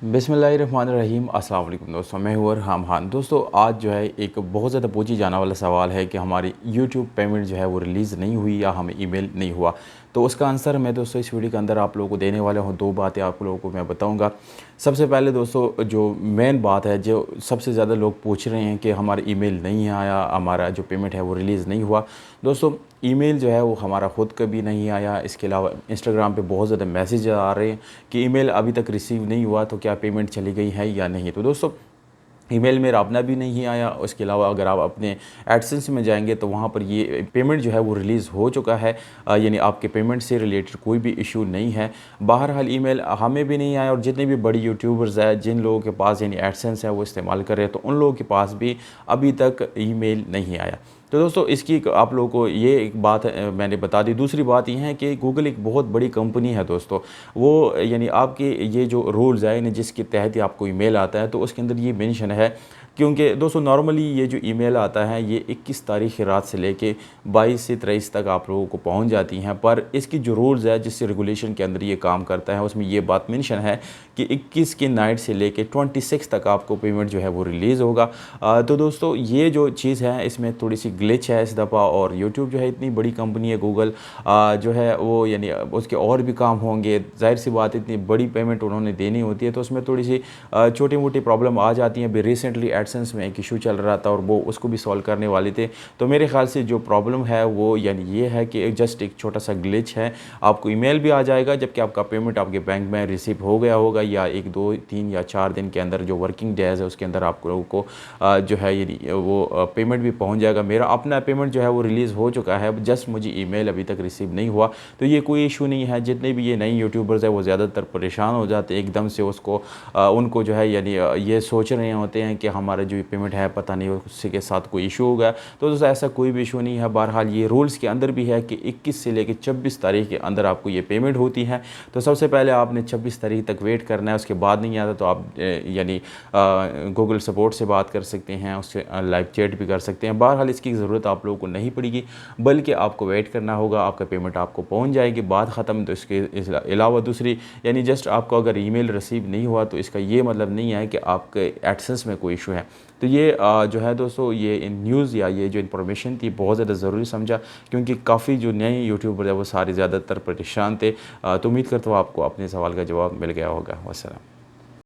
बिस्मिल्लाहिर्रहमानिर्रहीम। अस्सलाम वालेकुम दोस्तों, मैं हूँ हम खान। दोस्तों आज जो है एक बहुत ज़्यादा पूछी जाने वाला सवाल है कि हमारी यूट्यूब पेमेंट जो है वो रिलीज़ नहीं हुई या हमें ईमेल नहीं हुआ। तो उसका आंसर मैं दोस्तों इस वीडियो के अंदर आप लोगों को देने वाला हूँ। दो बातें आप लोगों को मैं बताऊँगा। सबसे पहले दोस्तों जो मेन बात है, जो सबसे ज़्यादा लोग पूछ रहे हैं कि हमारा ईमेल नहीं आया, हमारा जो पेमेंट है वो रिलीज़ नहीं हुआ। दोस्तों ईमेल जो है वो हमारा ख़ुद कभी नहीं आया। इसके अलावा इंस्टाग्राम पे बहुत ज़्यादा मैसेज आ रहे हैं कि ईमेल अभी तक रिसीव नहीं हुआ, तो क्या पेमेंट चली गई है या नहीं। तो दोस्तों ईमेल मेरा अपना भी नहीं आया। उसके अलावा अगर आप अपने एडसेंस में जाएंगे तो वहाँ पर ये पेमेंट जो है वो रिलीज़ हो चुका है। यानी आपके पेमेंट से रिलेटेड कोई भी इशू नहीं है। बहरहाल ईमेल हमें भी नहीं आया, और जितने भी बड़ी यूट्यूबर्स हैं जिन लोगों के पास यानी एडसेंस है वो इस्तेमाल कर रहे हैं, तो उन लोगों के पास भी अभी तक ईमेल नहीं आया। तो दोस्तों इसकी आप लोगों को ये एक बात मैंने बता दी। दूसरी बात ये है कि गूगल एक बहुत बड़ी कंपनी है दोस्तों। वो यानी आपके ये जो रूल्स है यानी जिसके तहत ही आपको ईमेल आता है, तो उसके अंदर ये मेंशन है। क्योंकि दोस्तों नॉर्मली ये जो ईमेल आता है ये 21 तारीख की रात से लेके 22 से 23 तक आप लोगों को पहुंच जाती हैं। पर इसकी जो रूल्स है, जिससे रेगुलेशन के अंदर ये काम करता है, उसमें ये बात मेंशन है कि 21 की नाइट से लेके 26 तक आपको पेमेंट जो है वो रिलीज़ होगा। तो दोस्तों ये जो चीज़ है इसमें थोड़ी सी ग्लिच है इस दफ़ा। और यूट्यूब जो है इतनी बड़ी कंपनी है गूगल, जो है वो यानी उसके और भी काम होंगे। ज़ाहिर सी बात, इतनी बड़ी पेमेंट उन्होंने देनी होती है तो उसमें थोड़ी सी छोटी मोटी प्रॉब्लम आ जाती हैं। अभी रिसेंटली एडसेंस में एक इशू चल रहा था और वो उसको भी सॉल्व करने वाले थे। तो मेरे ख्याल से जो प्रॉब्लम है वो यानी ये है कि जस्ट एक छोटा सा ग्लिच है। आपको ईमेल भी आ जाएगा जबकि आपका पेमेंट आपके बैंक में रिसीव हो गया होगा, या 1 2 3 या 4 दिन के अंदर जो वर्किंग डेज है उसके अंदर आप लोगों को जो है ये वो पेमेंट भी पहुंच जाएगा। मेरा अपना पेमेंट जो है वो रिलीज़ हो चुका है, जस्ट मुझे ईमेल अभी तक रिसीव नहीं हुआ। तो ये कोई इशू नहीं है। जितने भी ये नए यूट्यूबर्स हैं वो ज़्यादातर परेशान हो जाते हैं एकदम से। उसको उनको जो है यानी ये सोच रहे होते हैं कि हमारा जो पेमेंट है पता नहीं उसके के साथ कोई इशू होगा। तो दोस्तों ऐसा कोई भी इशू नहीं है। बहरहाल ये रूल्स के अंदर भी है कि 21 से लेकर 26 तारीख के अंदर आपको ये पेमेंट होती है। तो सबसे पहले आपने 26 तारीख तक वेट करना है। उसके बाद नहीं आता तो आप यानी गूगल सपोर्ट से बात कर सकते हैं, उससे लाइव चैट भी कर सकते हैं। बहरहाल इसकी ज़रूरत आप लोगों को नहीं पड़ेगी, बल्कि आपको वेट करना होगा। आपका पेमेंट आपको पहुंच जाएगी, बात ख़त्म। तो इसके अलावा दूसरी यानी जस्ट आपको अगर ईमेल रिसीव नहीं हुआ तो इसका ये मतलब नहीं है कि आपके एडसेंस में कोई इशू है। तो ये जो है दोस्तों ये न्यूज़ या ये जो इन्फॉर्मेशन थी बहुत ज़्यादा ज़रूरी समझा, क्योंकि काफ़ी जो नए यूट्यूबर है वो सारे ज़्यादातर परेशान थे। तो उम्मीद करता हूँ आपको अपने सवाल का जवाब मिल गया होगा। वस्सलाम।